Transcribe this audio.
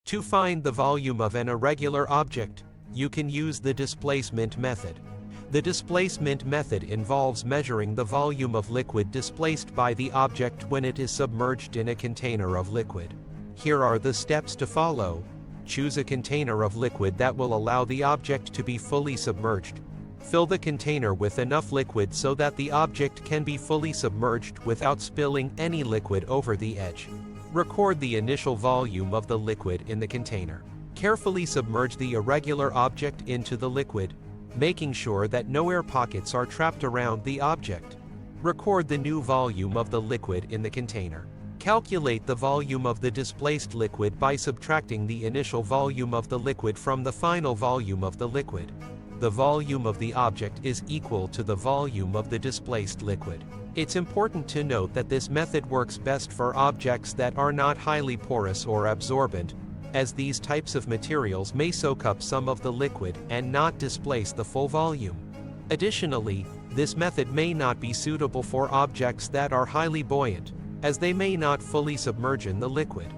To find the volume of an irregular object, you can use the displacement method. The displacement method involves measuring the volume of liquid displaced by the object when it is submerged in a container of liquid. Here are the steps to follow. Choose a container of liquid that will allow the object to be fully submerged. Fill the container with enough liquid so that the object can be fully submerged without spilling any liquid over the edge. Record the initial volume of the liquid in the container. Carefully submerge the irregular object into the liquid, making sure that no air pockets are trapped around the object. Record the new volume of the liquid in the container. Calculate the volume of the displaced liquid by subtracting the initial volume of the liquid from the final volume of the liquid. The volume of the object is equal to the volume of the displaced liquid. It's important to note that this method works best for objects that are not highly porous or absorbent, as these types of materials may soak up some of the liquid and not displace the full volume. Additionally, this method may not be suitable for objects that are highly buoyant, as they may not fully submerge in the liquid.